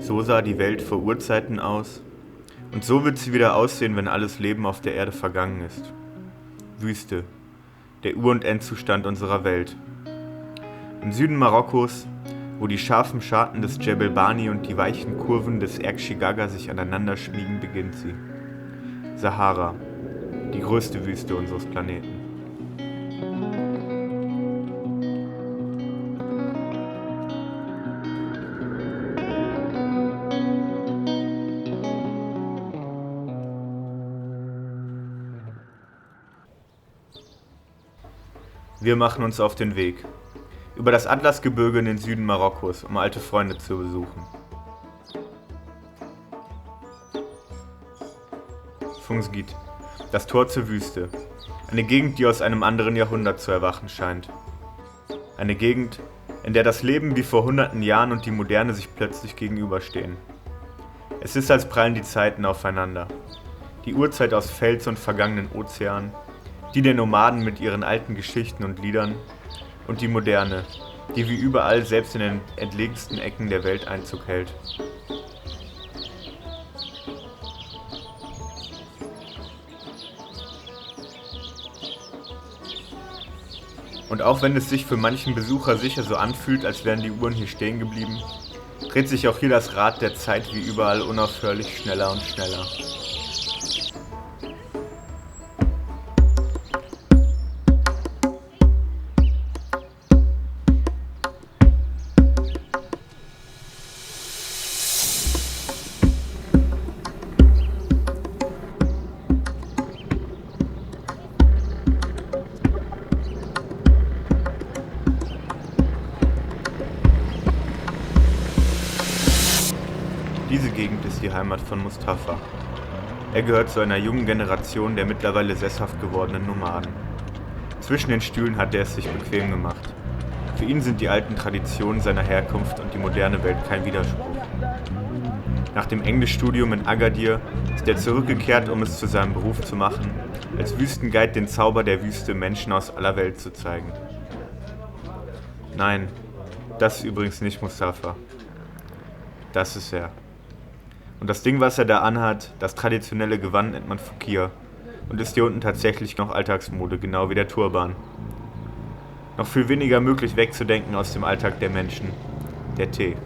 So sah die Welt vor Urzeiten aus, und so wird sie wieder aussehen, wenn alles Leben auf der Erde vergangen ist. Wüste, der Ur- und Endzustand unserer Welt. Im Süden Marokkos, wo die scharfen Scharten des Djebel Bani und die weichen Kurven des Erkschigagga sich aneinander schmiegen, beginnt sie. Sahara, die größte Wüste unseres Planeten. Wir machen uns auf den Weg über das Atlasgebirge in den Süden Marokkos, um alte Freunde zu besuchen. Fungsgit, das Tor zur Wüste. Eine Gegend, die aus einem anderen Jahrhundert zu erwachen scheint. Eine Gegend, in der das Leben wie vor hunderten Jahren und die Moderne sich plötzlich gegenüberstehen. Es ist, als prallen die Zeiten aufeinander. Die Urzeit aus Fels und vergangenen Ozeanen, die der Nomaden mit ihren alten Geschichten und Liedern und die Moderne, die wie überall selbst in den entlegensten Ecken der Welt Einzug hält. Und auch wenn es sich für manchen Besucher sicher so anfühlt, als wären die Uhren hier stehen geblieben, dreht sich auch hier das Rad der Zeit wie überall unaufhörlich schneller und schneller. Diese Gegend ist die Heimat von Mustafa. Er gehört zu einer jungen Generation der mittlerweile sesshaft gewordenen Nomaden. Zwischen den Stühlen hat er es sich bequem gemacht. Für ihn sind die alten Traditionen seiner Herkunft und die moderne Welt kein Widerspruch. Nach dem Englischstudium in Agadir ist er zurückgekehrt, um es zu seinem Beruf zu machen, als Wüstenguide den Zauber der Wüste Menschen aus aller Welt zu zeigen. Nein, das ist übrigens nicht Mustafa. Das ist er. Und das Ding, was er da anhat, das traditionelle Gewand, nennt man Fukir und ist hier unten tatsächlich noch Alltagsmode, genau wie der Turban. Noch viel weniger möglich wegzudenken aus dem Alltag der Menschen, der Tee.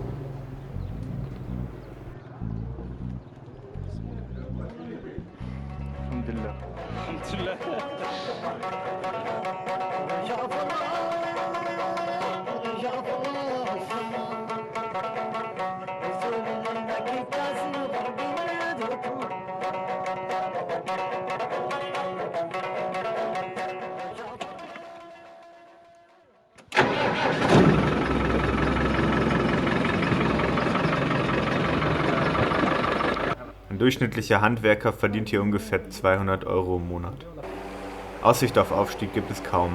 Ein durchschnittlicher Handwerker verdient hier ungefähr 200 € im Monat. Aussicht auf Aufstieg gibt es kaum.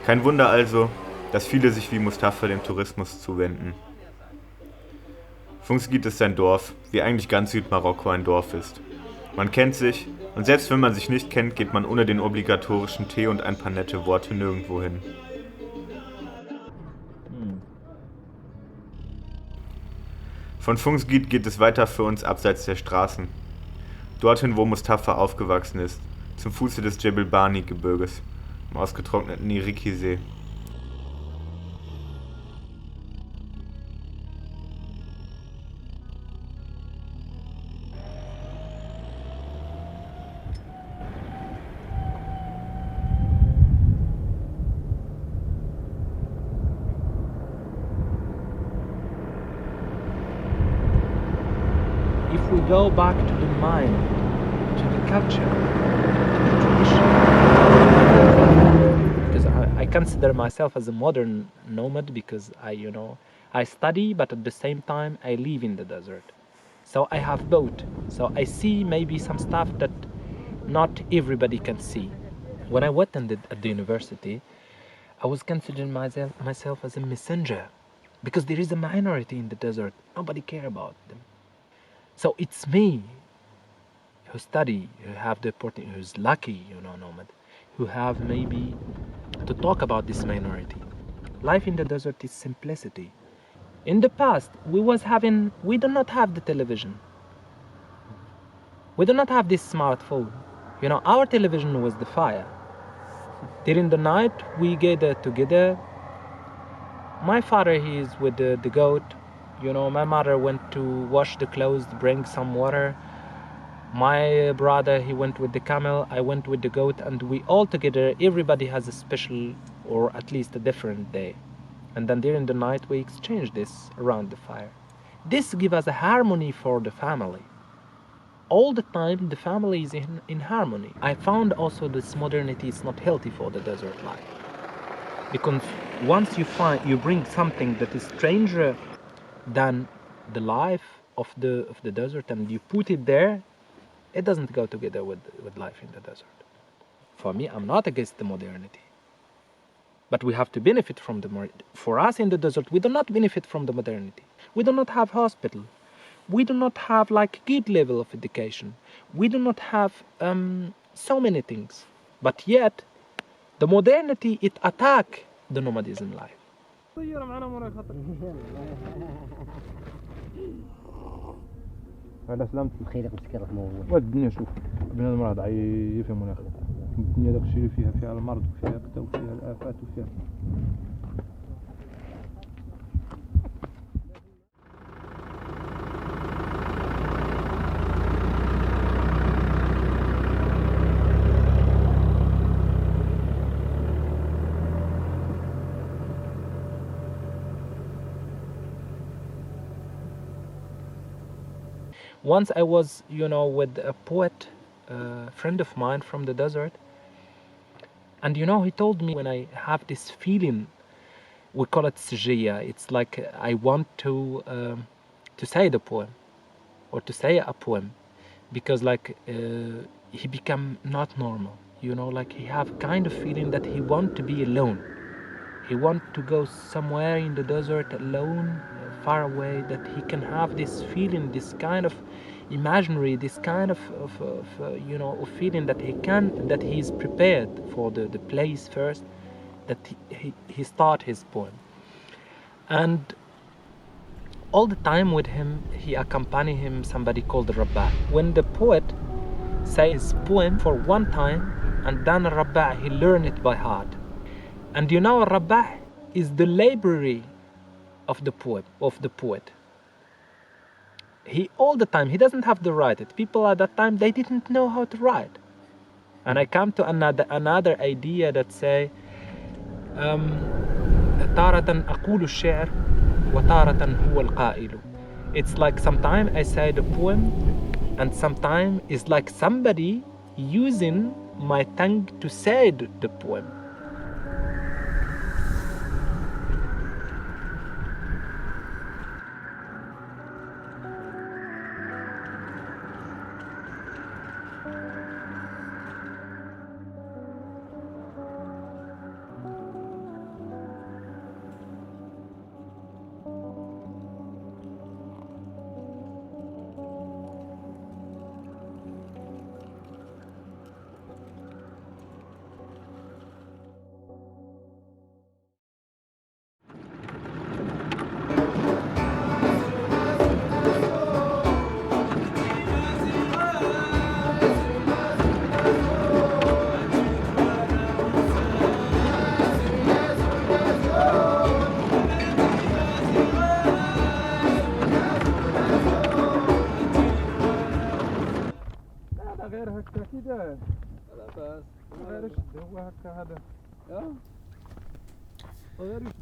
Kein Wunder also, dass viele sich wie Mustafa dem Tourismus zuwenden. Fungsgit ist ein Dorf, wie eigentlich ganz Südmarokko ein Dorf ist. Man kennt sich, und selbst wenn man sich nicht kennt, geht man ohne den obligatorischen Tee und ein paar nette Worte nirgendwo hin. Von Fungsgit geht es weiter für uns abseits der Straßen. Dorthin, wo Mustafa aufgewachsen ist, zum Fuße des Djebel Bani Gebirges, im ausgetrockneten Iriki-See. If we go back to the mind, to the culture, to the tradition, because I consider myself as a modern nomad because I study, but at the same time I live in the desert. So I have both. So I see maybe some stuff that not everybody can see. When I attended at the university, I was considering myself as a messenger because there is a minority in the desert. Nobody care about them. So it's me who study, who have the opportunity, who's lucky, nomad, who have maybe to talk about this minority. Life in the desert is simplicity. In the past, we do not have the television. We do not have this smartphone. You know, our television was the fire. During the night, we gather together. My father, he is with the goat. You know, my mother went to wash the clothes, bring some water. My brother, he went with the camel, I went with the goat, and we all together, everybody has a special, or at least a different day. And then during the night, we exchange this around the fire. This gives us a harmony for the family. All the time, the family is in harmony. I found also this modernity is not healthy for the desert life. Because once you bring something that is stranger than the life of the desert and you put it there, it doesn't go together with life in the desert. For me, I'm not against the modernity. But we have to benefit from for us in the desert, we do not benefit from the modernity. We do not have hospital. We do not have like good level of education. We do not have so many things. But yet, the modernity, it attack the nomadism life. على سلامتك بخيرك مسكر رحمه والدنيا شوف بنادم راه ضعيف يا مناخ الدنيا داك الشيء اللي فيها المرض وفيها كذا وفيها الآفات وفيها Once I was, with a poet, friend of mine from the desert, and he told me when I have this feeling, we call it sijia. It's like I want to say the poem, or to say a poem, because he become not normal. Like he have kind of feeling that he want to be alone. He want to go somewhere in the desert alone, far away, that he can have this feeling, this kind of imaginary, this kind of feeling that he is prepared for the place first, that he start his poem. And all the time with him, he accompany him somebody called the Rabbah. When the poet say his poem for one time, and then Rabbah, he learn it by heart. And Rabbah is the library of the poet. He all the time, he doesn't have to write it. People at that time, they didn't know how to write. And I come to another idea that say, تارة أقول الشعر وتارة هو القائل. It's like sometimes I say the poem, and sometimes it's like somebody using my tongue to say the poem.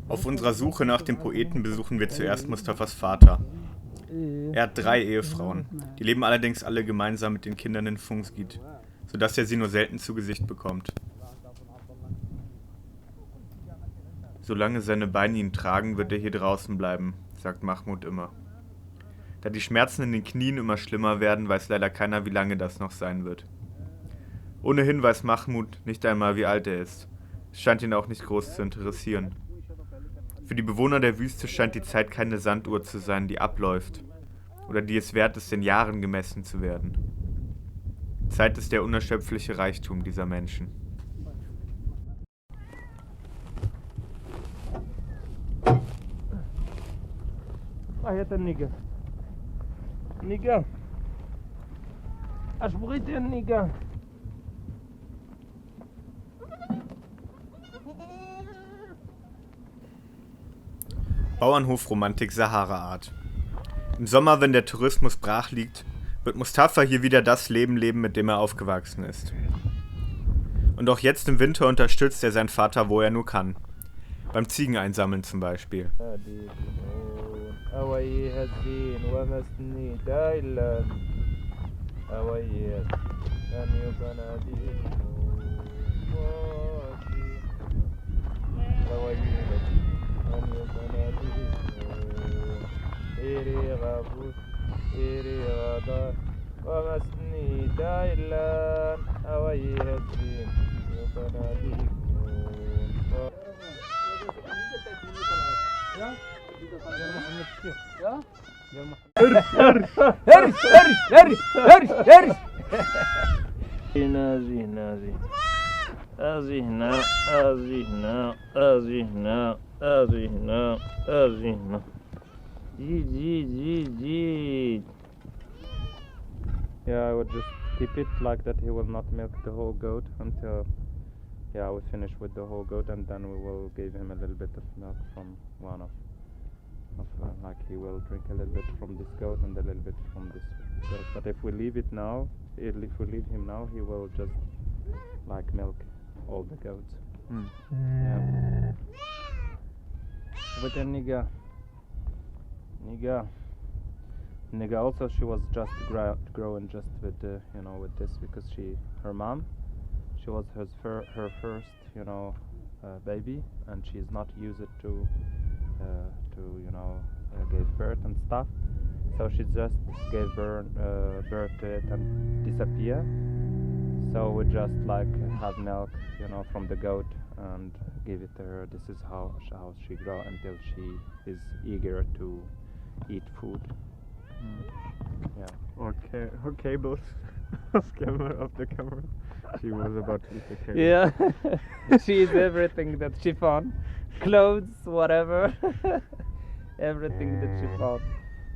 Auf unserer Suche nach dem Poeten besuchen wir zuerst Mustafas Vater. Er hat 3 Ehefrauen. Die leben allerdings alle gemeinsam mit den Kindern in Fungsgit, sodass er sie nur selten zu Gesicht bekommt. Solange seine Beine ihn tragen, wird er hier draußen bleiben, sagt Mahmud immer. Da die Schmerzen in den Knien immer schlimmer werden, weiß leider keiner, wie lange das noch sein wird. Ohnehin weiß Mahmud nicht einmal, wie alt er ist. Es scheint ihn auch nicht groß zu interessieren. Für die Bewohner der Wüste scheint die Zeit keine Sanduhr zu sein, die abläuft, oder die es wert ist, in Jahren gemessen zu werden. Zeit ist der unerschöpfliche Reichtum dieser Menschen. هي النيقة نيقة اش بغيتي النيقة Bauernhofromantik Sahara-Art. Im Sommer, wenn der Tourismus brach liegt, wird Mustafa hier wieder das Leben leben, mit dem er aufgewachsen ist. Und auch jetzt im Winter unterstützt er seinen Vater, wo er nur kann. Beim Ziegeneinsammeln zum Beispiel. إيري غابوس إيري غادار ومسني دايلان أوي هزين وفناديك نازي نازي أزي هنا أزي هنا أزي هنا أزي هنا أزي هنا G. Yeah, I would just keep it like that. He will not milk the whole goat until we finish with the whole goat, and then we will give him a little bit of milk from one of like he will drink a little bit from this goat and a little bit from this goat. But if we leave it now, if we leave him now, he will just like milk all the goats. Yeah. But then Niga also, she was just growing just with with this, because her mom, she was her first baby, and she's not used to give birth and stuff, so she just gave birth to it and disappear. So we just like have milk from the goat and give it to her. This is how she grow until she is eager to eat food. Yeah. Okay, her cables. Scammer of the camera. She was about to eat the cable. Yeah. She is everything that she found. Clothes, whatever. Everything that she found.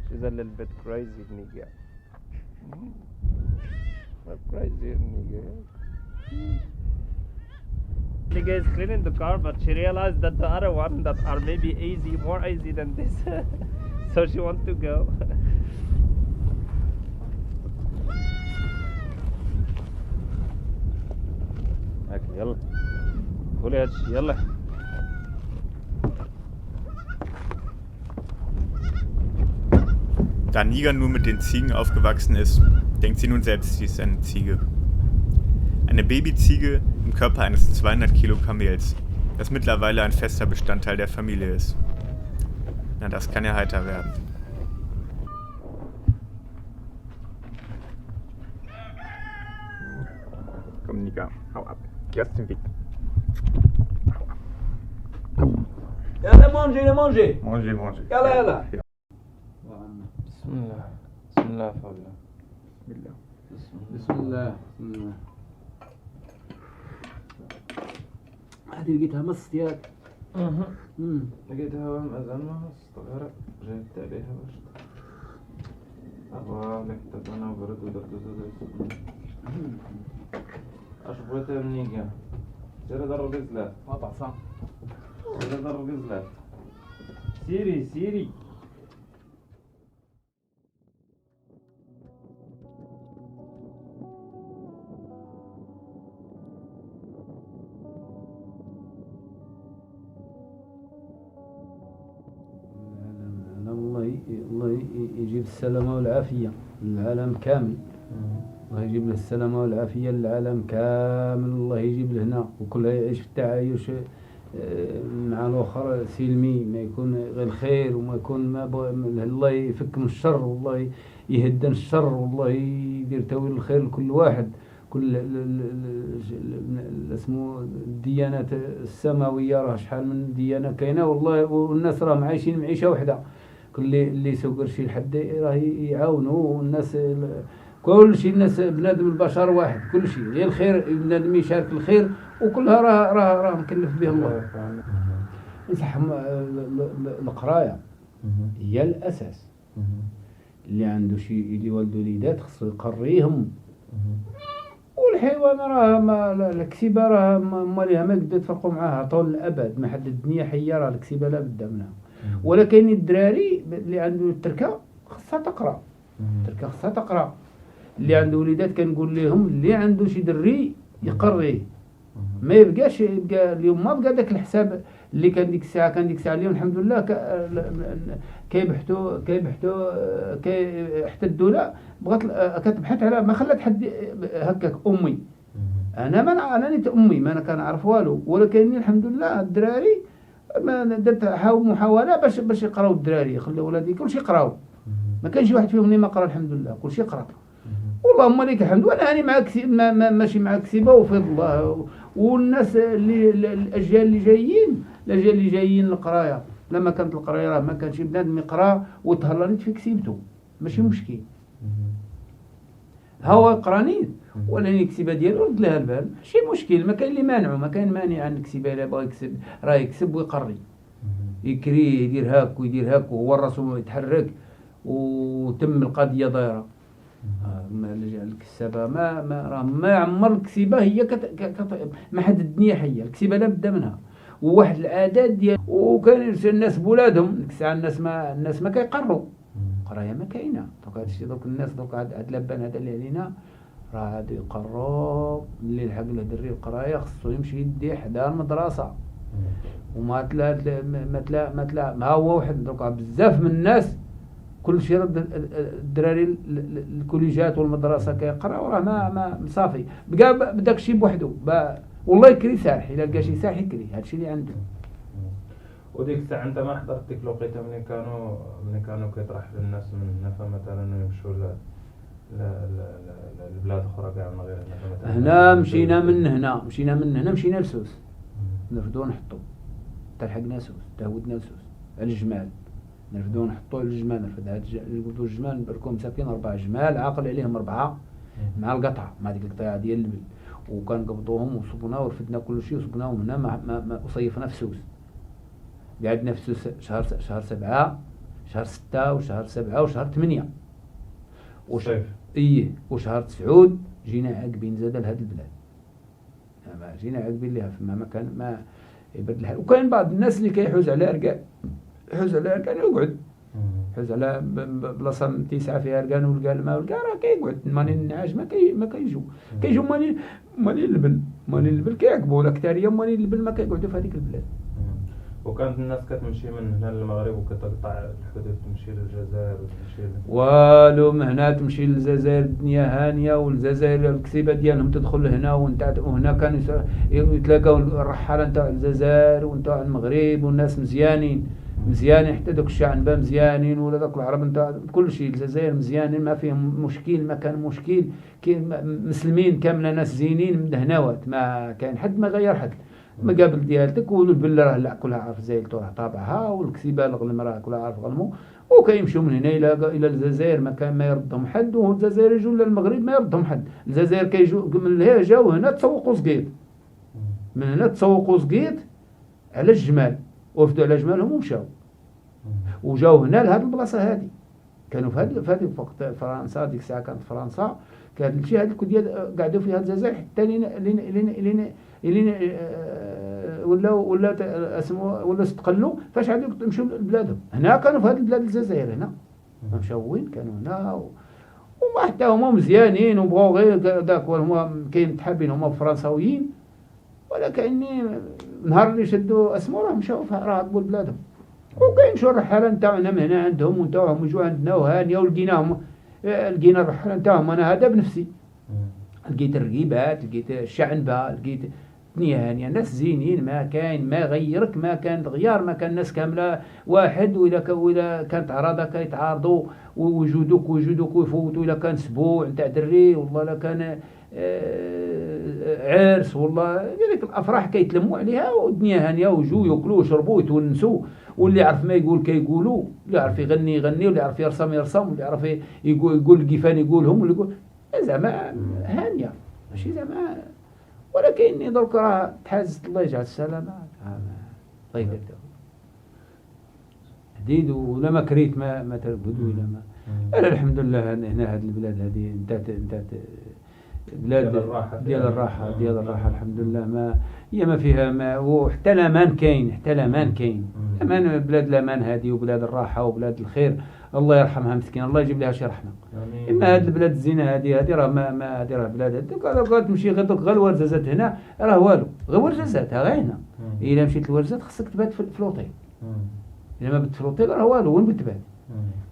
She's a little bit crazy, nigga. Crazy, nigga. Nigga is cleaning the car, but she realized that the other one that are maybe more easy than this. So she wants to go. Okay, يلا قولي هادشي يلا. Da Niger nur mit den Ziegen aufgewachsen ist, denkt sie nun selbst, sie ist eine Ziege. Eine Babyziege im Körper eines 200 Kilo Kamels, das mittlerweile ein fester Bestandteil der Familie ist. Na, das kann ja heiter werden. Komm, Niger, hau ab. Geh aus dem Weg. يلا مانجي Manger. يلا يلا بسم الله بسم الله فضلا بسم الله هذه لقيتها مص ياك لقيتها وهم أزمها صغيرة جايبت عليها باش أبغى لك تبنا وبرد ودرت زود أش بغيتها منيقة سيري در الغزلات قطع صح سيري در الغزلات سيري الله يجيب السلامة والعافية للعالم كامل. الله يجيب له السلامة والعافية للعالم كامل. الله يجيب له هنا وكل يعيش في التعايش مع الآخر سلمي، ما يكون غير الخير وما يكون الله يفك من الشر والله يهدن الشر والله يدير تويل الخير لكل واحد. كل اسمه الديانات السماوية راه شحال من ديانة كاينة والله، والناس راهم عايشين معيشة وحدة. كل اللي يسوق شي لحد راه يعاونوا، والناس كل شيء الناس بنادم البشر واحد، كل شيء غير الخير بنادم يشارك الخير، وكلها راه مكلف به الله. نصحهم القرايه هي الأساس. اللي عنده شي اللي والده وليدات خصو يقريهم. والحيوان راه ما الكسيبة راه ماليها ما قد تفرقوا معاها طول الأبد، ما حد الدنيا حية راه الكسيبة لا بد منها. ولكن الدراري اللي عنده التركة خصها تقرا، التركة خصها تقرا. اللي عنده وليدات كنقول لهم اللي عنده شي دري يقريه، ما يبقاش يبقى اليوم ما بقى داك الحساب اللي كان ديك الساعه اليوم الحمد لله كيبحثوا حتى الدوله بغات كتبحث على ما خلات حد هكاك امي. انا نيت امي ما انا كنعرف والو، ولكن الحمد لله الدراري ما درت محاوله باش يقراو الدراري، يخليو ولادي كلشي يقراو، ما كانش واحد فيهم اللي ما قرا الحمد لله، كلشي يقرا اللهم لك الحمد. وانا هاني مع ماشي مع كسيبه وفضل الله. والناس اللي الاجيال اللي جايين القرايه، لما كانت القرايه راه ما كانش بنادم يقرا وتهلريت في كسيبته ماشي مشكل، هو قرانيت ولا الكسيبه ديالو رد لها البال ماشي مشكل، ما كاين اللي مانعه، ما كاين مانع عن الكسيبه الا بغى يكسب راه يكسب ويقري، يكري يدير هاك ويدير هاك وهو راسو يتحرك وتم القضيه دايره. الكسابه ما عمر الكسيبه هي ما حد الدنيا حيه، الكسيبه لا بد منها وواحد العادات ديال. وكان الناس بولادهم ديك الساعه الناس ما كيقروا، قرايه ما كاينه. دوك هادشي دوك الناس دوك هاد لبان هذا اللي علينا راه هادو يقروا. اللي لحق له دري القرايه خصو يمشي يدي حدا المدرسه وما تلا ما هو واحد. دوك بزاف من الناس كل شيء رد الدراري الكوليجات والمدرسه كيقراو راه ما صافي بقى بداك الشيء بوحدو والله يكري ساح الا لقى شي ساح يكري هادشي اللي عنده. وديك الساعه انت ما حضرت ديك الوقيته ملي كانوا كيطرحوا الناس من هنا مثلا يمشوا لبلاد اخرى كاع من غير هنا هنا مشينا من هنا مشينا لسوس نرفدو نحطو تلحقنا سوس تهودنا لسوس الجمال نرفدو نحطو الجمال نرفدو الجمال نبركو مساكين 4 جمال عاقل عليهم 4 مع القطعه مع ديك القطيعه ديال اللبن وكنقبضوهم وصبنا ورفدنا كل شيء وصبناهم هنا ما وصيفنا في سوس. قعدنا في سوس شهر 7 شهر 6 وشهر 7 وشهر 8 وشهر 9 جينا عاقبين زاد لهاد البلاد. جينا عاقبين ليها في مكان ما يبرد الحال. وكاين بعض الناس اللي كيحوز على رقان يقعد حوز على بلاصه تيسعى فيها رقان ولقى الماء ولقى راه كيقعد ماني النعاش ما كيجوا ماني اللبن كيعقبوا ولا كتاريه ماني اللبن ما كيقعدوا في هذيك البلاد. وكانت الناس كتمشي من هنا للمغرب وكتقطع الحدود تمشي للجزائر وتمشي والو من هنا تمشي للجزائر الدنيا هانيه والجزائر الكسيبه ديالهم تدخل هنا وهنا كانوا يتلاقاو الرحاله نتاع الجزائر ونتاع المغرب والناس مزيانين حتى دوك الشعنبه مزيانين ولا دوك العرب نتاع كل شيء الجزائر مزيانين ما فيهم مشكل ما كان مشكل مسلمين كامله ناس زينين مدهنوات ما كان حد ما غير حد مقابل ديالتك والبله راه لا كلها عارف زايلته راه طابعها والكسيبه الغلم راه كلها عارف غلمو وكيمشيو من هنا الى الجزائر ما كان ما يردهم حد والجزائر يجوا للمغرب ما يردهم حد. الجزائر كيجوا من هنا جاو هنا تسوقوا سقيط من هنا تسوقوا سقيط على الجمال وفدوا على جمالهم ومشاو وجاو هنا لهاد البلاصه هادي كانوا في هذه وقت فرنسا ديك الساعه كانت فرنسا كان شي هذيك ديال قعدوا فيها الجزائر حتى لين ولا اسمو ولا استقلوا فاش عادوا يمشيو لبلادهم. هنا كانوا في هذه البلاد الجزائر هنا مشاو وين كانوا هنا وما حتى هما مزيانين وبغاو غير داك هما كاين متحابين هما فرنساويين ولكن نهار اللي شدوا اسمو راه مشاو راه عقبوا لبلادهم. وكاين شو الرحاله نتاعنا من هنا عندهم ونتاعهم يجوا عندنا وهانيه ولقينا الرحاله نتاعهم. انا هذا بنفسي لقيت الرقيبات لقيت الشعنبه لقيت الدنيا هانيه ناس زينين ما كاين ما غيرك ما كان غيار ما كان الناس كامله واحد ولا كانت عراضه كيتعارضوا ويوجدوك ويفوتوا الا كان اسبوع نتاع دري والله لا كان عرس والله ديك الافراح كيتلموا عليها والدنيا هانيه ويجوا ياكلوا ويشربوا ويتونسوا واللي يعرف ما يقول كيقولوا اللي يعرف يغني واللي يعرف يرسم واللي يعرف يقول كيفان يقولهم واللي يقول زعما هانيه ماشي زعما. ولكن درك راه تحازت الله يجعل السلامه الله يقدر حديد ولا ما كريت ما ترقد ولا ما. أنا الحمد لله هنا هذه البلاد هذه انت بلاد ديال الراحة الحمد لله. ما فيها ما، وحتى الامان كاين، امان بلاد الامان هذه وبلاد الراحة وبلاد الخير. الله يرحمها مسكين، الله يجيب لها شي رحمة. اما هذه البلاد الزينة هذه راه ما هذه راه بلاد قال تمشي غير الورزازات هنا راه والو، غير ورزازات غير هنا. الا مشيت للورزازات خصك تبات في الفلوطيل، الا ما بت في الفلوطيل راه والو، وين بتبات؟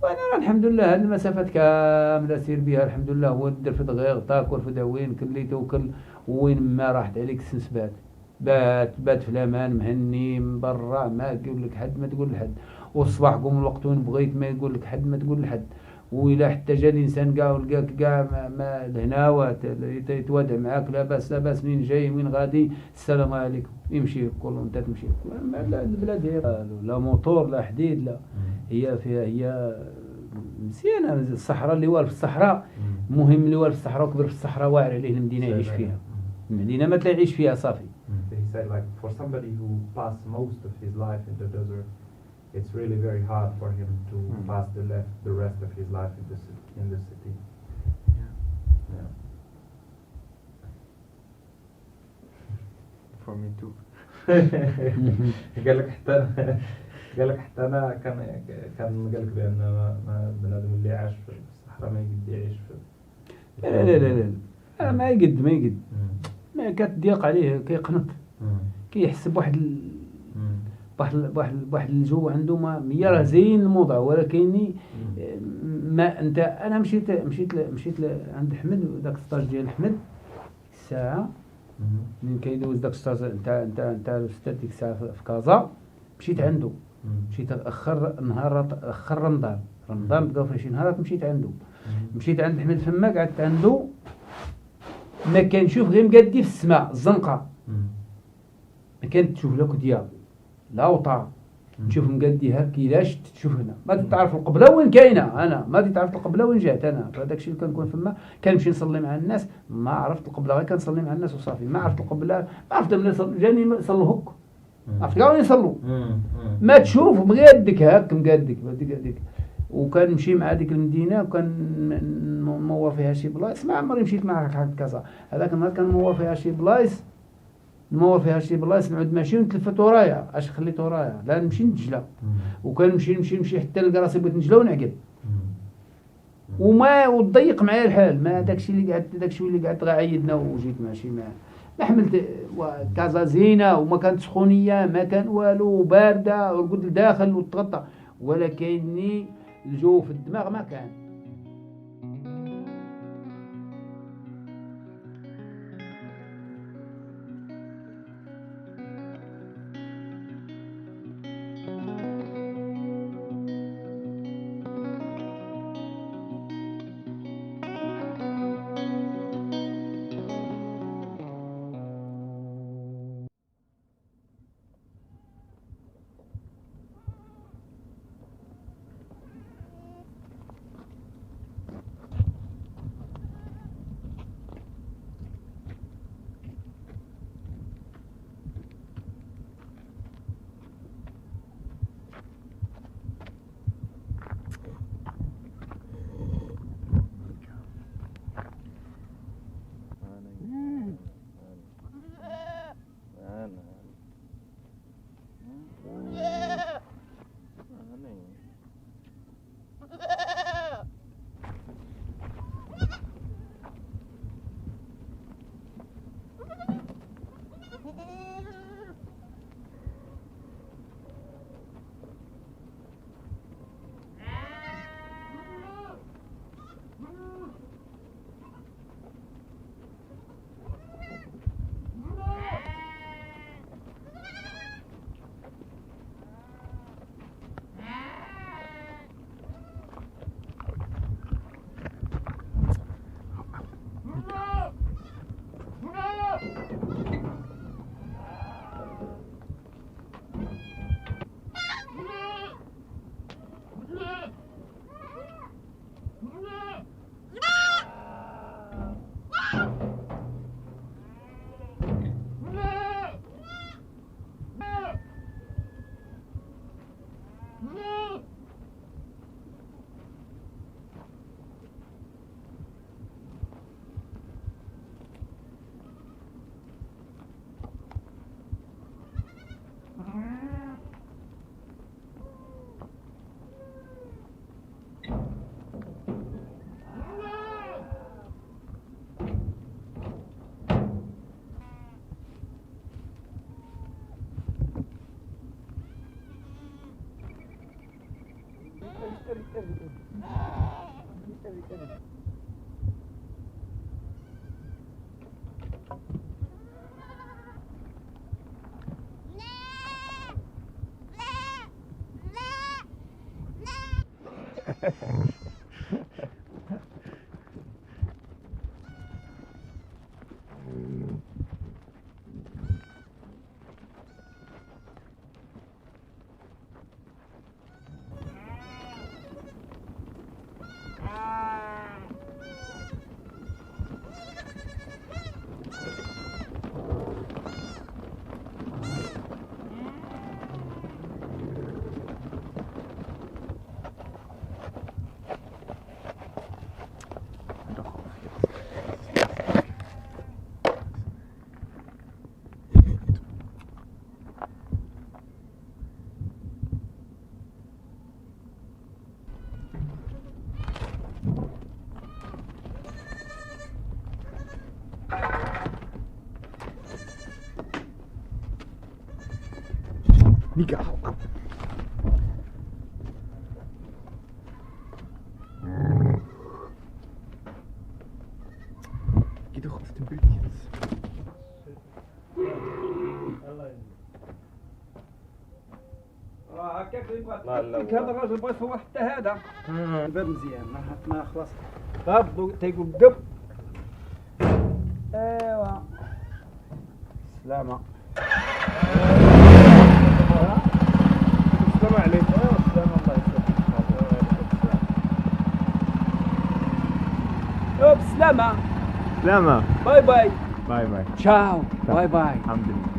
وانا الحمد لله هذه المسافات كامله سير بها الحمد لله. هو دير في دغيغ تاكل في وين كليته وكل وين ما راحت عليك السنسبات بات في الامان مهني من برا، ما يقول لك حد، ما تقول لحد. والصباح قوم الوقت وين بغيت، ما يقول لك حد، ما تقول لحد. وإلا حتى جا الانسان كاع ولقاك كاع ما الهناوات يتوادع معاك لاباس لاباس، منين جاي وين غادي السلام عليكم يمشي كل وانت تمشي. البلاد هي لا موتور لا حديد لا، هي فيها هي مزيانه. الصحراء اللي والف في الصحراء مهم، اللي والف في الصحراء وكبر في الصحراء واعر عليه المدينه يعيش فيها. المدينه ما تلاقي يعيش فيها صافي. He said, like, for somebody who passed most of his life in the desert, it's really very hard for him to pass the rest of his life in the city. Yeah. For me too. قال لك حتى انا كان قال لك بان ما بنادم اللي عاش في الصحراء ما يقد يعيش في لا ما يقد ما كتضيق عليه، كيقنط، كيحس بواحد الجو عنده. ما هي راه زين الموضوع، ولكن ما انت انا مشيت عند حمد ذاك السطاج ديال حمد الساعه من كيدوز داك السطاج انت الاستاذ ديك الساعه في كازا. مشيت عنده، مشيت اخر رمضان بقاو فيه شي نهارات مشيت عنده. مشيت عند حمد فما قعدت عنده، ما كنشوف غير مقادي في السماء الزنقه، ما كانت تشوف لا كديا لا وطا، نشوف مقادي هكا كيلاش تشوف هنا. ما تعرف القبله وين كاينه، انا ما تعرف القبله وين جات. انا فهذاك الشيء اللي كنكون فما كنمشي نصلي مع الناس، ما عرفت القبله، غير كنصلي مع الناس وصافي. ما عرفت القبله، ما عرفت من جاني يصلوا هك، عرفت كاع وين يصلوا، ما تشوف مقادك هاك مقادك. وكان مع ديك المدينه وكان نمور فيها شي بلايص. ما عمري مشيت معاك حق كازا. هذاك النهار كان نمور فيها شي بلايص نعود ماشي ونتلفت ورايا. اش خليت ورايا؟ لا نمشي نتجلى. وكان نمشي حتى نلقى راسي بغيت نجلى ونعقل، وتضيق معايا الحال. ما داكشي اللي قعدت غاعيدنا وجيت ماشي ما حملت. كازا زينه وما كانت سخونيه، ما كان والو، بارده ورقد لداخل وتغطى، ولكني الجو في الدماغ ما كان. Nika, hau ab. Geh doch aus dem Bild jetzt. هذا الراجل بغى يصور حتى هذا الباب مزيان ما خلاص غاب تيقول دب ايوا سلامة السلام عليكم السلام الله يسلمك بسلامة سلامة. باي باي باي باي. تشاو باي باي الحمد لله.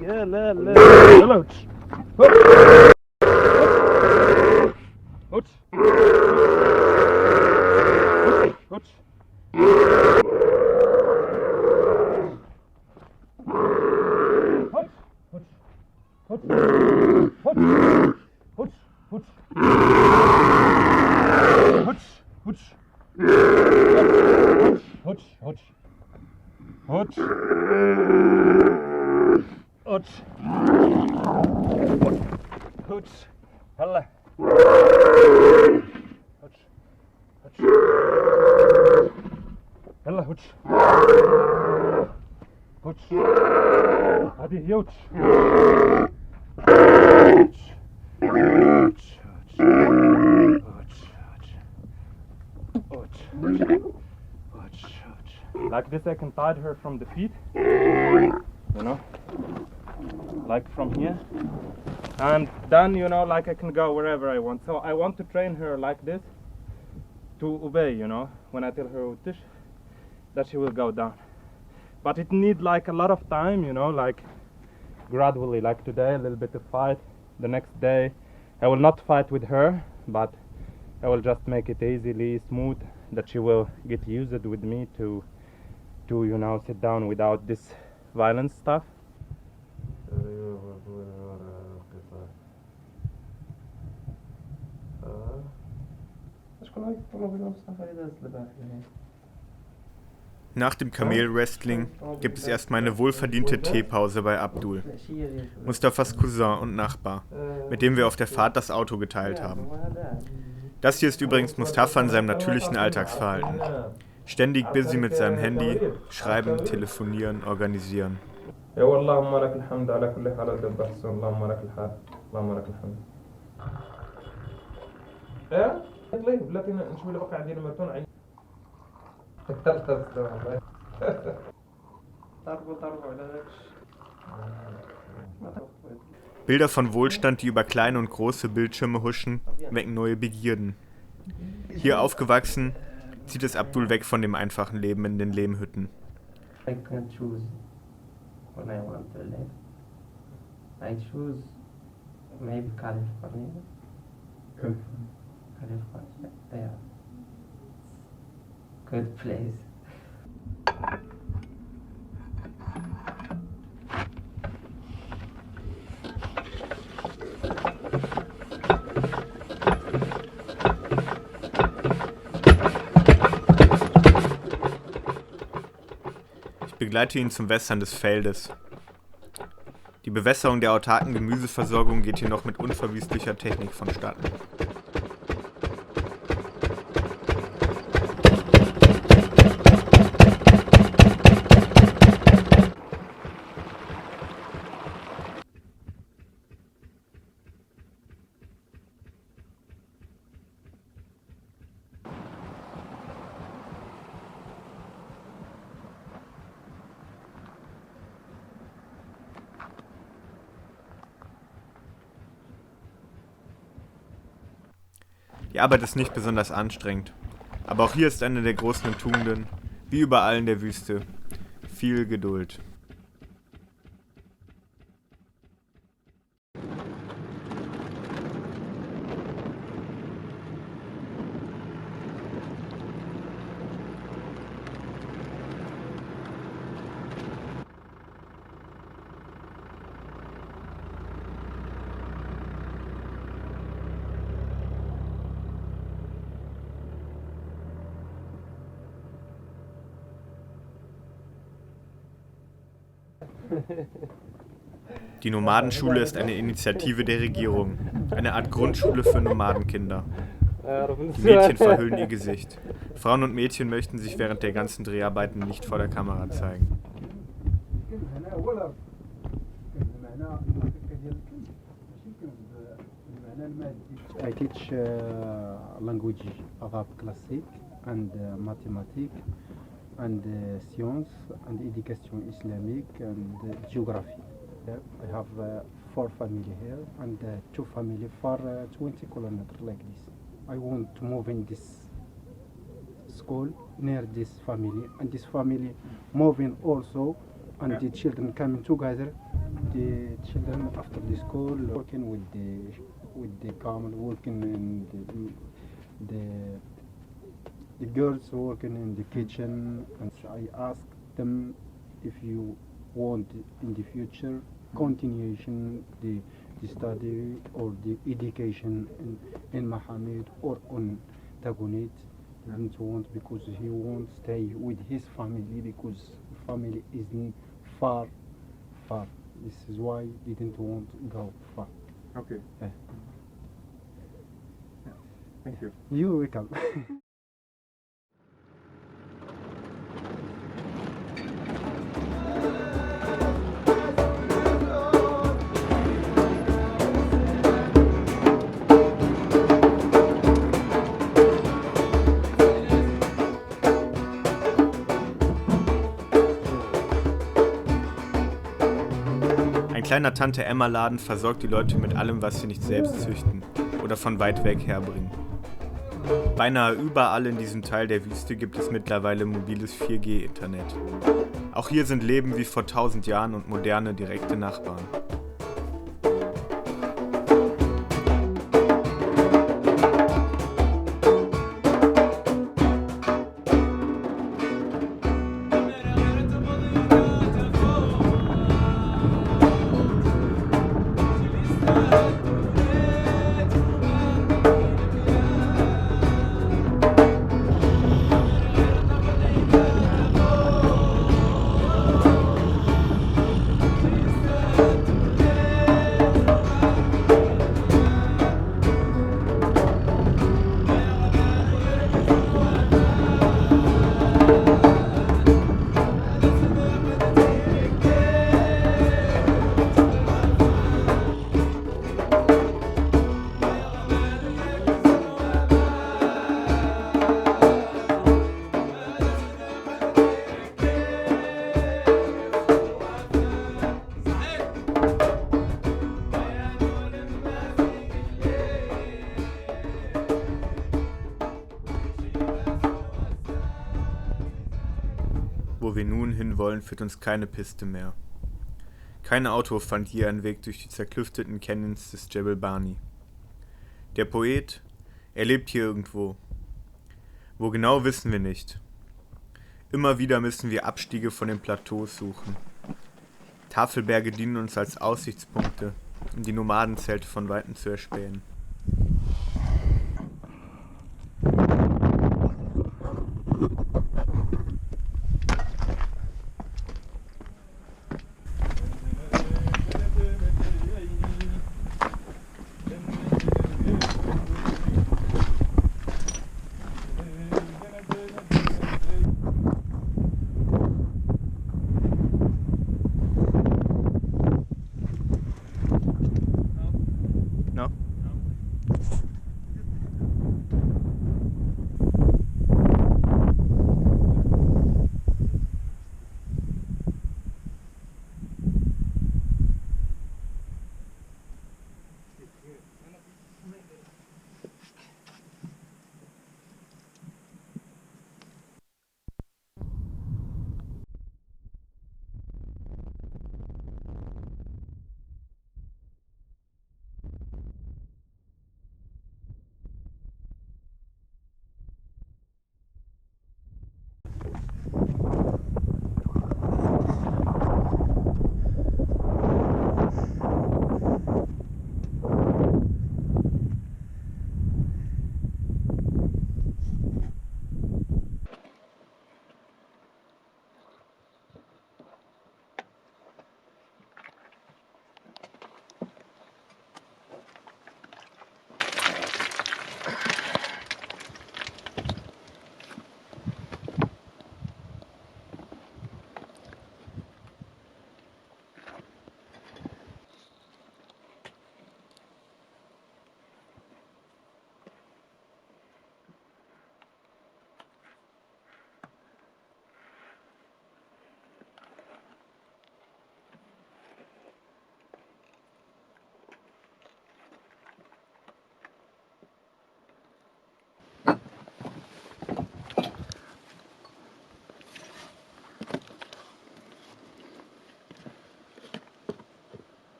يلا هلا هلا هوتش هوتش هذه هيوتش like this I can tie her from the feet, you know, like from here, and then, you know, like I can go wherever I want. So I want to train her like this to obey, you know, when I tell her "Utish," that she will go down. But it needs like a lot of time, you know, like gradually, like today a little bit of fight, the next day I will not fight with her, but I will just make it easily smooth, that she will get used with me to you know, sit down without this violent stuff. Nach dem Kamelwrestling gibt es erstmal eine wohlverdiente Teepause bei Abdul, Mustafas Cousin und Nachbar, mit dem wir auf der Fahrt das Auto geteilt haben. Das hier ist übrigens Mustafa in seinem natürlichen Alltagsverhalten. Ständig busy mit seinem Handy, schreiben, telefonieren, organisieren. يا والله اللهم لك الحمد على كل حال دبرت اللهم لك الحال اللهم لك الحمد. ايه طيب بلاتي نشوف اللي بقى عندي لما تون عين. Bilder von Wohlstand, die über kleine und große Bildschirme huschen, wecken neue Begierden. Hier aufgewachsen, zieht es Abdul weg von dem einfachen Leben in den Lehmhütten. I can choose when I want to live. I choose maybe California. Yeah. Good place. Ich begleite ihn zum Wässern des Feldes. Die Bewässerung der autarken Gemüseversorgung geht hier noch mit unverwüstlicher Technik vonstatten. Die Arbeit ist nicht besonders anstrengend, aber auch hier ist eine der großen Tugenden, wie überall in der Wüste, viel Geduld. Die Nomadenschule ist eine Initiative der Regierung, eine Art Grundschule für Nomadenkinder. Die Mädchen verhüllen ihr Gesicht. Frauen und Mädchen möchten sich während der ganzen Dreharbeiten nicht vor der Kamera zeigen. I teach language Arab classic and mathematics and science and education Islamic and geography. I have 4 family here and 2 family for 20 kilometers like this. I want to move in this school near this family and this family moving also and the children coming together. The children after the school working with the camel, working in the girls working in the kitchen, and I asked them if you want in the future continuation the study or the education in Mohammed or on Tagonit. He didn't want because he won't stay with his family because family is far. This is why he didn't want to go far. Okay. Yeah. Thank you. You're welcome. Ein kleiner Tante-Emma-Laden versorgt die Leute mit allem, was sie nicht selbst züchten oder von weit weg herbringen. Beinahe überall in diesem Teil der Wüste gibt es mittlerweile mobiles 4G-Internet. Auch hier sind Leben wie vor 1000 Jahren und moderne, direkte Nachbarn. Wo wir nun hinwollen, führt uns keine Piste mehr. Kein Auto fand hier einen Weg durch die zerklüfteten Canyons des Jebel Bani. Der Poet, Er lebt hier irgendwo. Wo genau, wissen wir nicht. Immer wieder müssen wir Abstiege von den Plateaus suchen. Tafelberge dienen uns als Aussichtspunkte, um die Nomadenzelte von Weitem zu erspähen. No? It's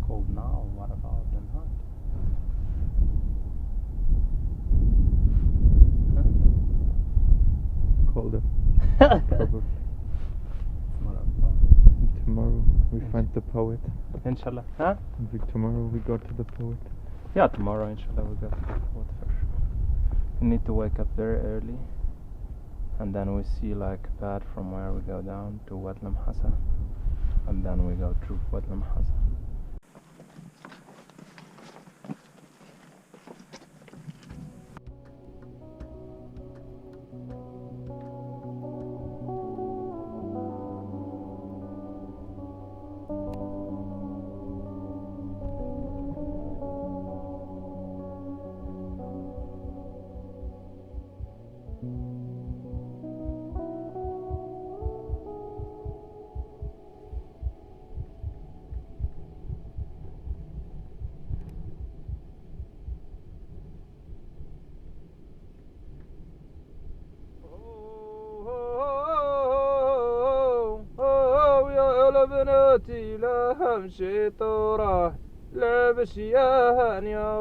cold now. What about the night? Colder. Tomorrow we find the poet. Inshallah. Huh? Tomorrow we go to the poet. Yeah, tomorrow inshallah we go to the port for sure. We need to wake up very early, and then we see like bad from where we go down to Wad Lamhasa, and then we go through Wad Lamhasa. يا بناتي لا همشي طورة لا بشيان يا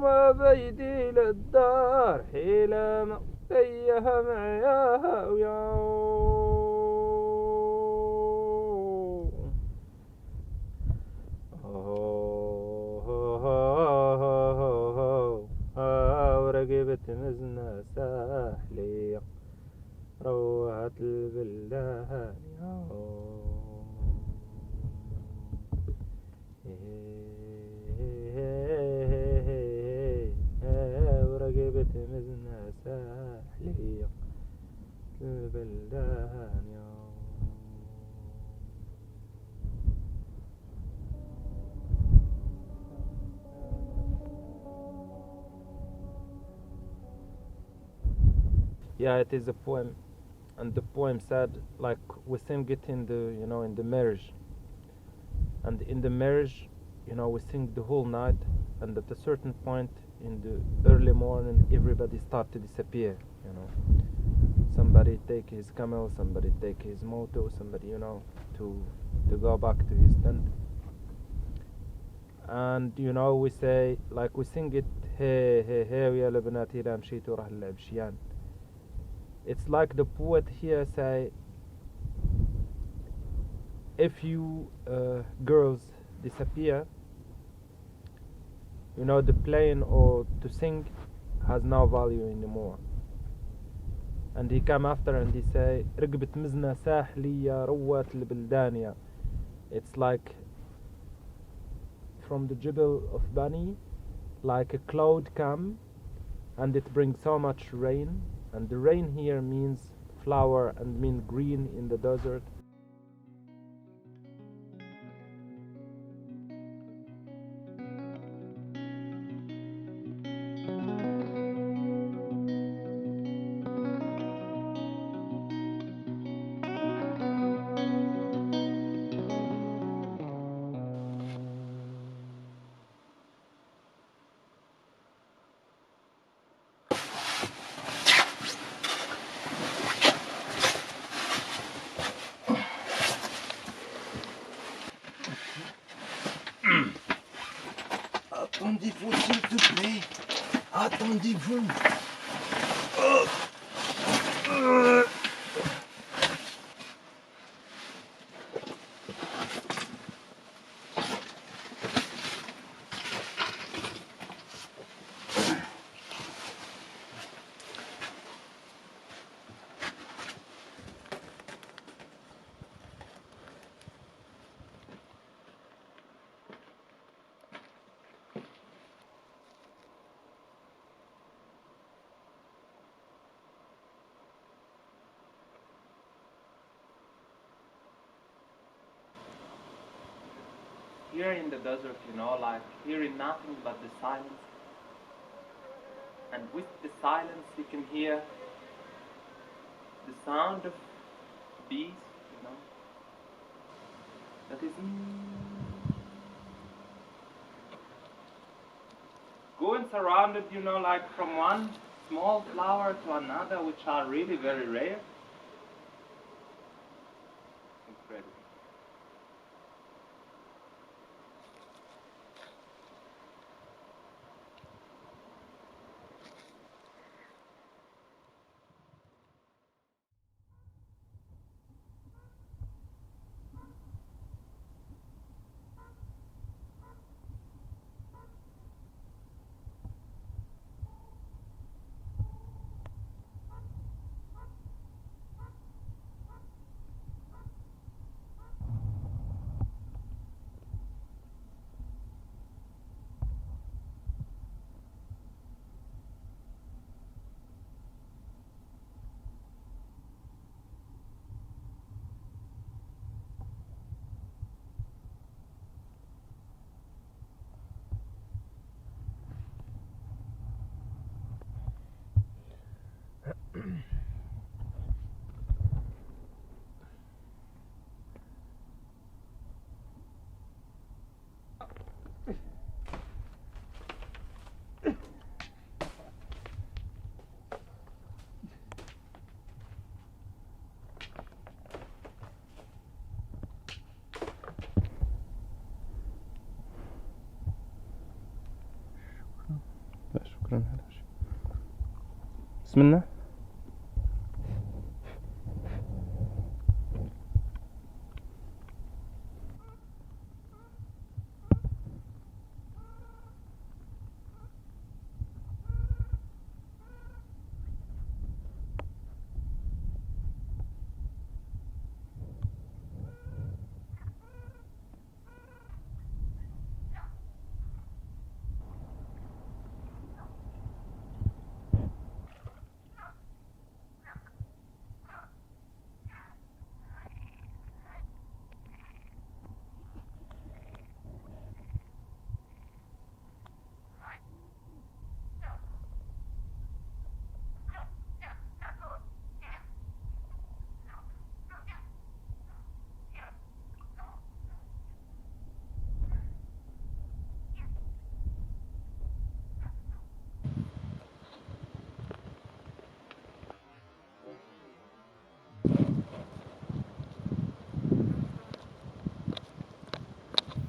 ما بيدي للدار حيلة ما ايها معياها ويا ورقبت مزنة ساحلية روعت البلدان ورقبت مزنة ساحلية البلدان يا Yeah, it is a poem, and the poem said, like, we sing it in the, in the marriage, and in the marriage, we sing the whole night, and at a certain point in the early morning, everybody start to disappear. Somebody take his camel, somebody take his moto, somebody, to go back to his tent. And we say, like, we sing it, hey hey hey ويا لبناتي لا مشيتوا راح نلعب شيان. It's like the poet here say, if you girls disappear, the playing or to sing has no value anymore. And he come after and he say, رقبة مزنة ساحلية روات البلدانية. It's like from the Jebel of Bani, like a cloud come and it brings so much rain, and the rain here means flower and mean green in the desert. Attendez-vous, s'il te plaît. Attendez-vous. Here in the desert, like hearing nothing but the silence. And with the silence, you can hear the sound of bees, that is going surrounded, like from one small flower to another, which are really very rare. Incredible. شكرا. بسم الله.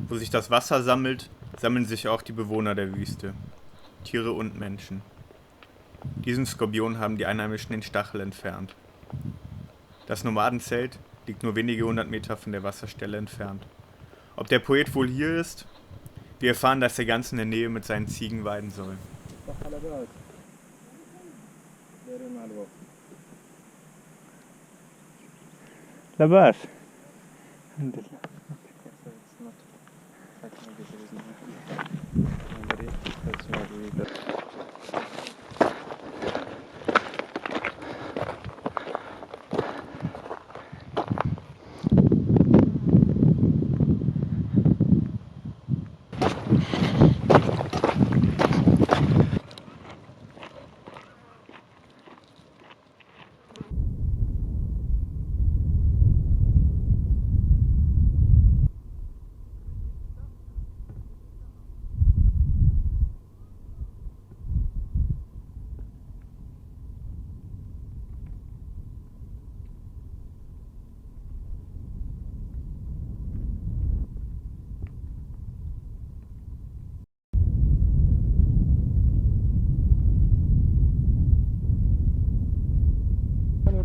Wo sich das Wasser sammelt, sammeln sich auch die Bewohner der Wüste, Tiere und Menschen. Diesen Skorpion haben die Einheimischen den Stachel entfernt. Das Nomadenzelt liegt nur wenige 100 Meter von der Wasserstelle entfernt. Ob der Poet wohl hier ist? Wir erfahren, dass er ganz in der Nähe mit seinen Ziegen weiden soll. لباس الحمد لله.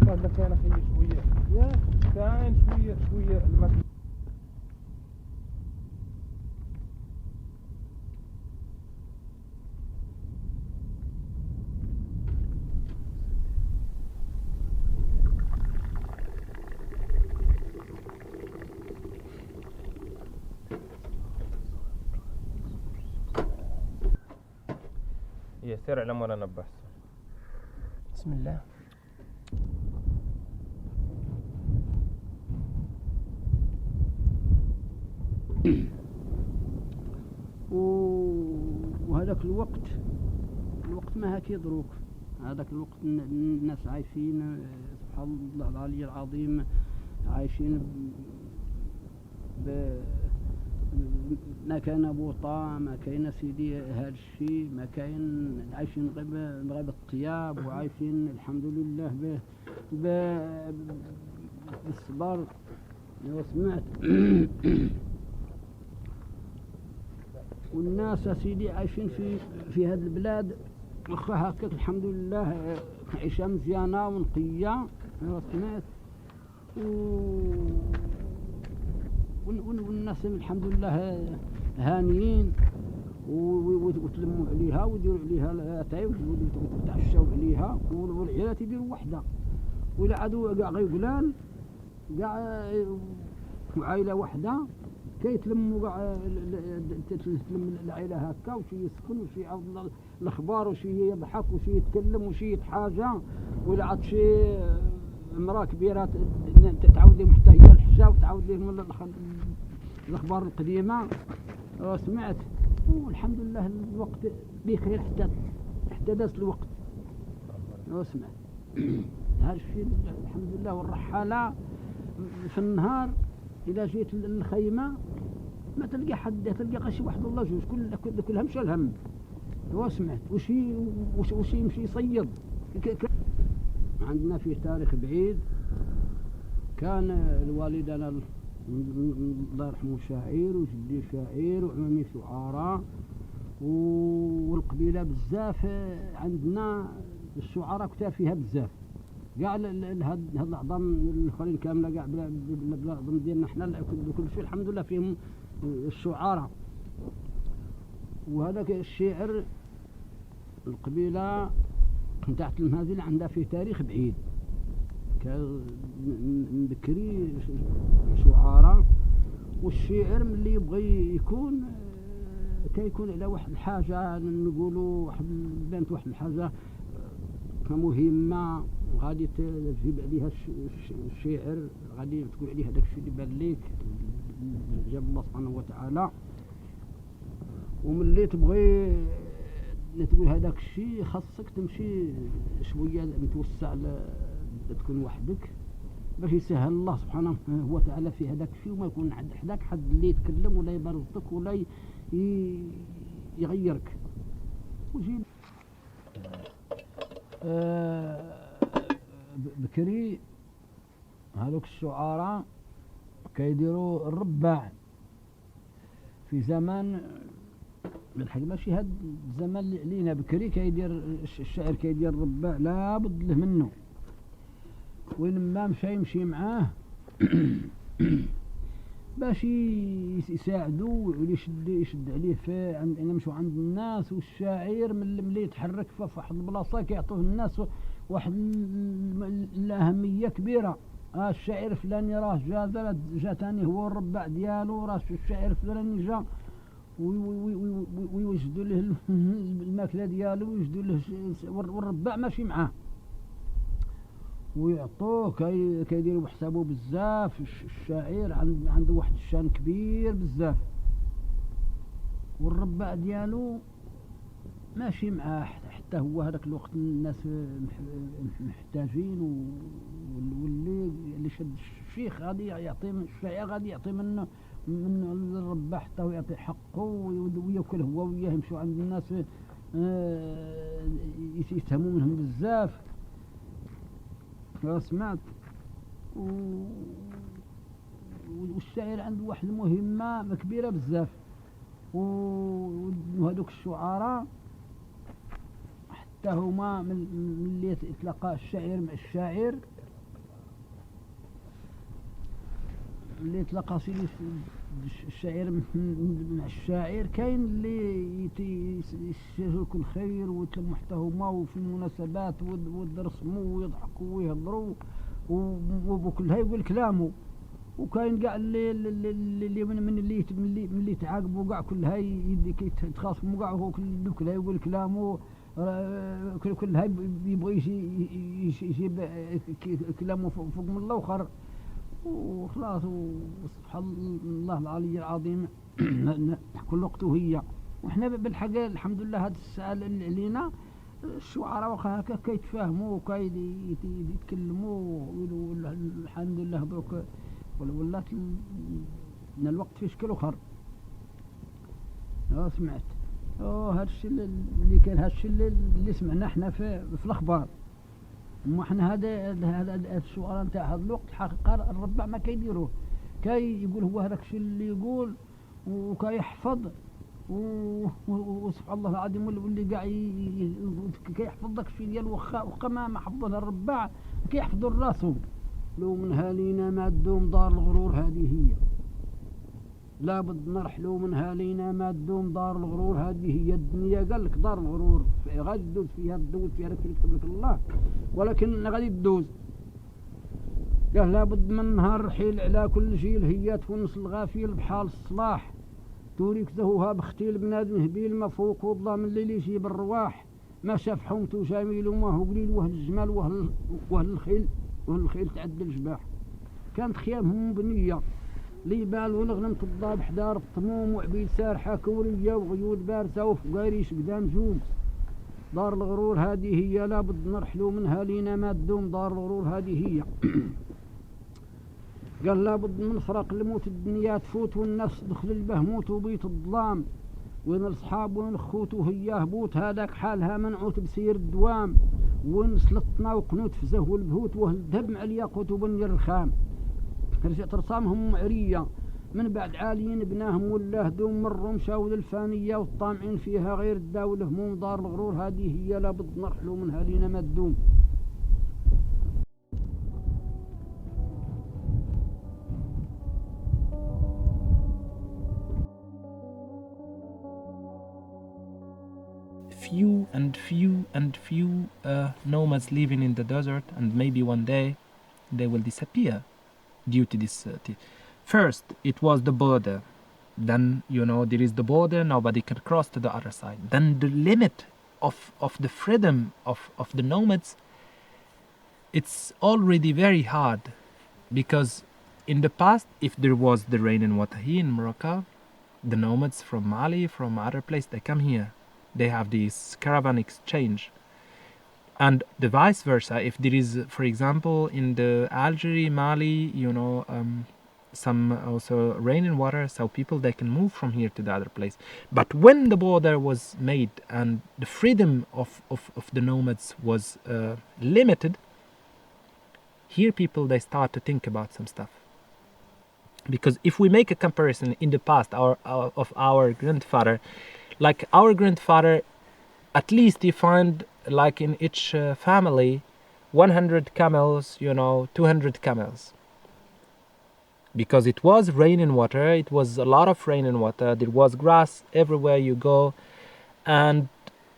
والله كان خير شوية يا كان شوية الماء. يسير على مولانا نباس. بسم الله. وهذاك الوقت ما هكي دروك. هذاك الوقت الناس عايشين سبحان الله العلي العظيم، عايشين ما كان بوطا، ما كاين سيدي هذا الشيء، ما كاين، عايشين غير الطياب، وعايشين الحمد لله بالصبر. وسمعت والناس سيدي عايشين في هذه البلاد واخا هكاك الحمد لله عيشه مزيانه ونقيه. سمعت والناس الحمد لله هانيين وتلموا عليها ويديروا عليها الاتاي ويتعشوا عليها، والعيالات يديروا وحده، ولا عادوا كاع غير قلال كاع عائله وحده كيتلموا كاع تلم العائله هكا، وشي يسكن وشي يعاود الاخبار وشي يضحك وشي يتكلم وشي يتحاجى، ولا عاد شي امراه كبيره تعاود لهم حتى هي الحجه وتعاود لهم الاخبار القديمه. سمعت والحمد لله الوقت بخير حتى داز الوقت. سمعت هذا الشيء الحمد لله. والرحاله في النهار اذا جيت للخيمه ما تلقى حد، تلقى غير شي واحد ولا جوج، كلها مشى الهم. سمعت وشي يمشي يصيد. عندنا فيه تاريخ بعيد، كان الوالدنا الله يرحمه شاعر، وجدي شاعر، وعمامي شعراء، والقبيله بزاف عندنا الشعراء كتاب فيها بزاف. كاع هاد الاعظام الاخرين كامله كاع بلا الاعظام ديالنا حنا كل شيء الحمد لله فيهم الشعراء. وهذاك الشعر القبيله تاعت المهازل عندها فيه تاريخ بعيد، من بكري شعراء. والشعر ملي يبغي يكون كيكون على واحد الحاجه، نقولوا واحد بنت واحد الحاجه مهمه غادي تجيب عليها الشعر، غادي تقول عليه هذاك الشيء اللي بان ليك جاب الله سبحانه وتعالى. وملي تبغي تقول هذاك الشيء خاصك تمشي شويه متوسع تكون وحدك باش يسهل الله سبحانه وتعالى في هذاك الشيء، وما يكون حداك حد اللي يتكلم ولا يبرزك ولا يغيرك. وجي بكري هذوك الشعراء كيديروا الرباع. في زمان بالحق ماشي هاد الزمان اللي علينا بكري كيدير الشاعر كيدير الرباع لابد له منه، وين ما مشى يمشي معاه باش يساعدو يشد عليه في نمشوا عند الناس. والشاعر من اللي يتحرك في واحد البلاصه كيعطوه الناس واحد الأهمية كبيرة. الشاعر فلاني راه جا تاني هو الرباع ديالو، راه الشاعر فلاني جا ويوجدوا له الماكله ديالو ويوجدوا له والرباع ماشي معاه ويعطوه كيديروا بحسابه بزاف. الشاعر عنده واحد الشان كبير بزاف، والرباع ديالو ماشي معاه حتى هو. هذاك الوقت الناس محتاجين، واللي شد الشيخ غادي يعطي الشاعر غادي يعطي منه الرباع حتى هو يعطي حقه وياكل هو وياه. يمشوا عند الناس يتهموا منهم بزاف. سمعت والشاعر عنده واحد المهمة كبيرة بزاف. وهذوك الشعراء حتى هما من اللي يتلقى الشاعر مع الشاعر، اللي يتلقى الشاعر مع الشاعر كاين اللي يشجعوا كل خير ويتلموا حتى هما وفي المناسبات ويرسموا ويضحكوا ويهضروا وكلها يقول كلامه. وكاين كاع اللي من اللي يتعاقبوا كاع كلها يتخاصموا كاع وهو كلها يقول كلامه. كلها يبغي يجيب كلامه فوق من الاخر وخلاص. وسبحان الله العلي العظيم كل وقته هي. وحنا بالحقيقة الحمد لله هذا الساعة اللي علينا الشعراء هكا كيتفاهموا وكيتكلموا الحمد لله. دروك ولات الوقت في شكل اخر. سمعت هذا الشيء اللي كان، هذا الشيء اللي سمعنا احنا في الاخبار. ما احنا هذا الشعراء نتاع هذا الوقت حقيقة الرباع ما كيديروه. يقول هو هذاك الشيء اللي يقول وكيحفظ وسبحان الله العظيم. واللي كاع كيحفظ داك الشيء ديال واخا ما حفظه الرباع كيحفظوا الراسو. لو منها لينا ما تدوم دار الغرور هذه هي، لابد نرحلوا منها لينا ما تدوم دار الغرور هذه هي. الدنيا قال لك دار الغرور غادي تدوز فيها لك يكتب لك الله، ولكن غادي تدوز. قال لابد من نهار رحيل على كل جيل هي تونس الغافيل بحال الصلاح. توريك زهوها بختيل بنادم هبيل ما فوق وظلام الليل يجيب الرواح. ما شاف حومته جميل وما هو قليل وهل الجمال وهل الخيل تعدى الجباح. كانت خيامهم مبنية ليبال ونغنم الضاب حدار الطموم وعبيد سارحة كورية وغيود بارسة وفقاريش قدام جوم. دار الغرور هذه هي، لابد نرحلوا منها لينا ما تدوم دار الغرور هذه هي. قال لابد من فرق الموت الدنيا تفوت والنفس دخل البهموت وبيت الظلام. وين الصحاب وين الخوت وهي هبوت هذاك حالها منعوت بسير الدوام. وين سلطنا وقنوت في زهو البهوت وهل ذهب مع الياقوت وبني الرخام. رجعت رسامهم معرية من بعد عاليين بناهم ولا هدوم مرهم شاول الفانية والطامعين فيها غير الداولة هموم. دار الغرور هذه هي، لابد نرحلوا منها لينا ما تدوم. few nomads living in the desert, and maybe one day they will disappear due to this. First, it was the border. Then, there is the border, nobody can cross to the other side. Then the limit of the freedom of the nomads, it's already very hard, because in the past, if there was the rain and water here in Morocco, the nomads from Mali, from other place, they come here. They have this caravan exchange. And the vice versa, if there is, for example, in the Algeria, Mali, some also rain and water, so people, they can move from here to the other place. But when the border was made and the freedom of the nomads was limited, here people, they start to think about some stuff. Because if we make a comparison in the past of our grandfather, like our grandfather, at least he find like in each family 100 camels, 200 camels. Because it was rain and water, it was a lot of rain and water, there was grass everywhere you go. And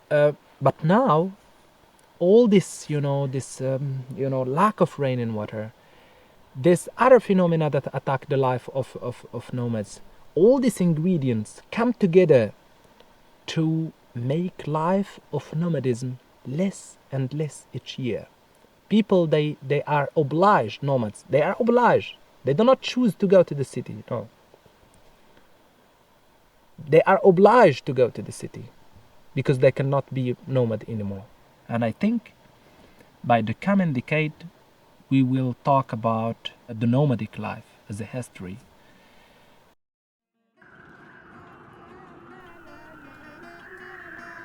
but now all this, lack of rain and water, this other phenomena that attack the life of nomads, all these ingredients come together to make life of nomadism less and less each year. People, they are obliged, nomads, they are obliged. They do not choose to go to the city, no. They are obliged to go to the city because they cannot be nomad anymore. And I think by the coming decade, we will talk about the nomadic life as a history.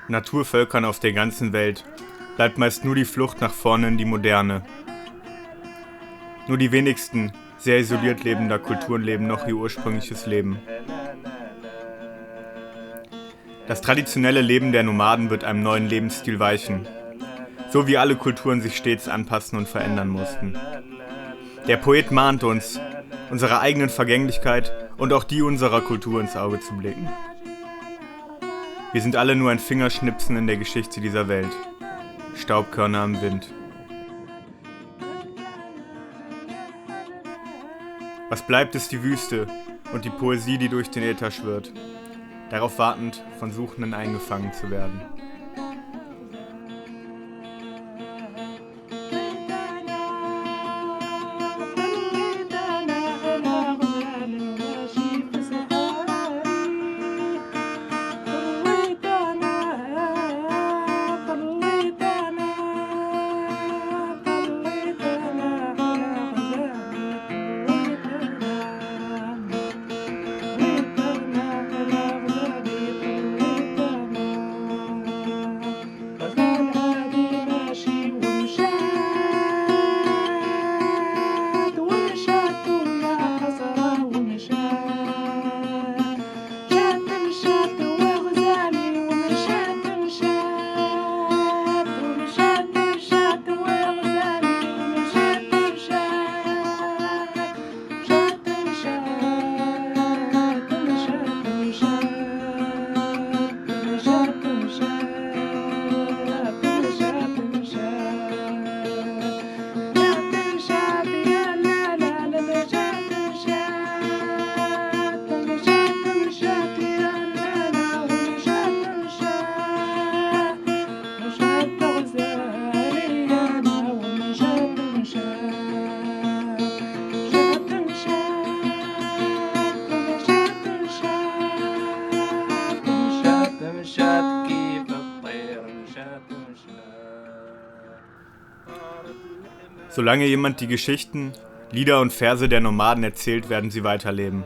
Naturvölkern auf der ganzen Welt bleibt meist nur die Flucht nach vorne in die Moderne. Nur die wenigsten sehr isoliert lebender Kulturen leben noch ihr ursprüngliches Leben. Das traditionelle Leben der Nomaden wird einem neuen Lebensstil weichen, so wie alle Kulturen sich stets anpassen und verändern mussten. Der Poet mahnt uns, unserer eigenen Vergänglichkeit und auch die unserer Kultur ins Auge zu blicken. Wir sind alle nur ein Fingerschnipsen in der Geschichte dieser Welt. Staubkörner am Wind. Was bleibt, ist die Wüste und die Poesie, die durch den Äther schwirrt, darauf wartend, von Suchenden eingefangen zu werden. Solange jemand die Geschichten, Lieder und Verse der Nomaden erzählt, werden sie weiterleben.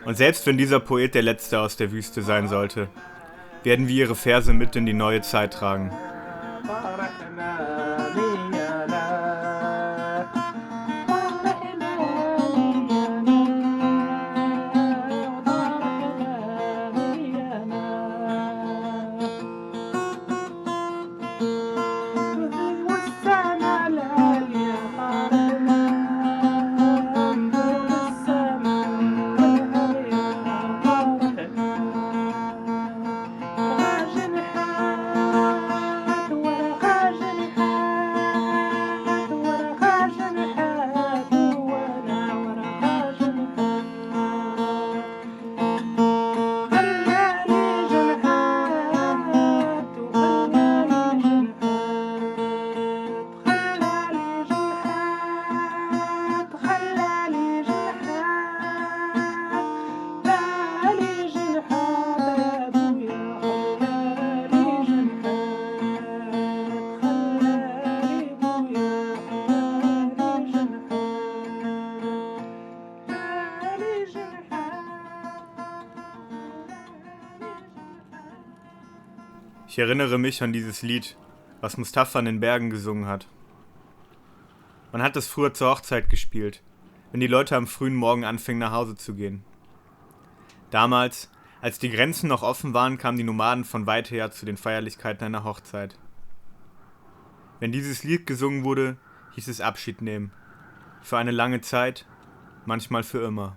Und selbst wenn dieser Poet der Letzte aus der Wüste sein sollte, werden wir ihre Verse mit in die neue Zeit tragen. Ich erinnere mich an dieses Lied, was Mustafa in den Bergen gesungen hat. Man hat es früher zur Hochzeit gespielt, wenn die Leute am frühen Morgen anfingen nach Hause zu gehen. Damals, als die Grenzen noch offen waren, kamen die Nomaden von weit her zu den Feierlichkeiten einer Hochzeit. Wenn dieses Lied gesungen wurde, hieß es Abschied nehmen. Für eine lange Zeit, manchmal für immer.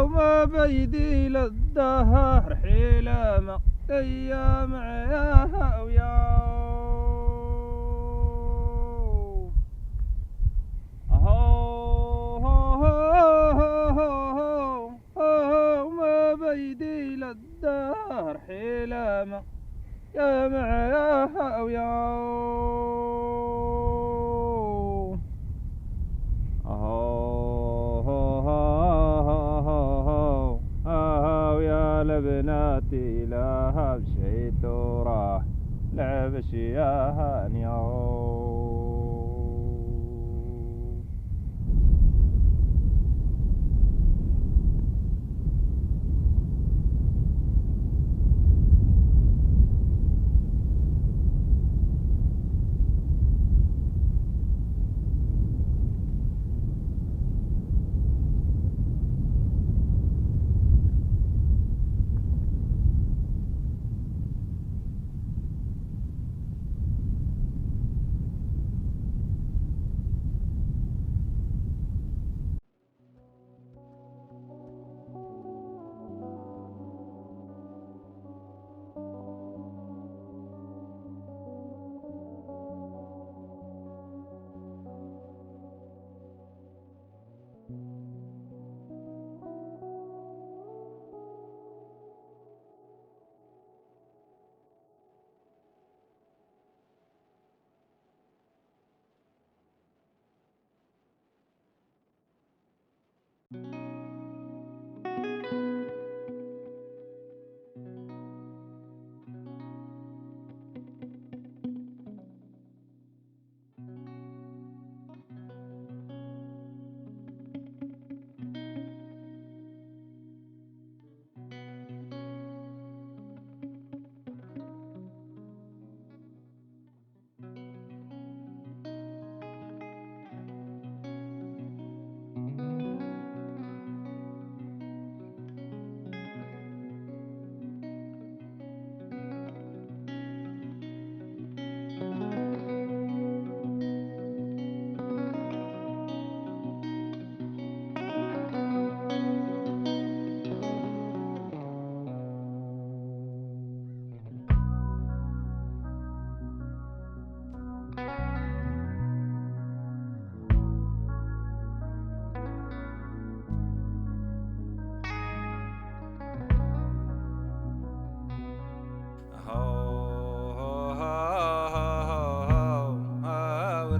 ما بيدي للدهر حيلة ما أيام عياها وياو ما بيدي للدهر حيلة ما يا معياها وياو يا لبناتي لها بشيت وراح لعب شياها نيو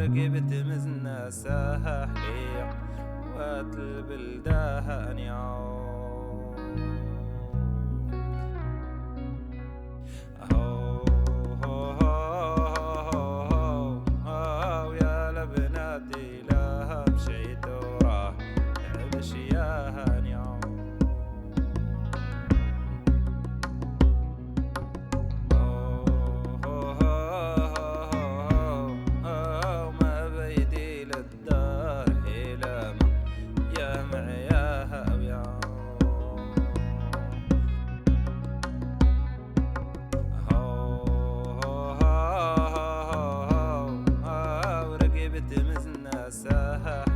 ركبت مزنا ساحلية وات البلدان يا لبناتي لها مشيت وراه لعب شياها ركبت مزنا ساحلية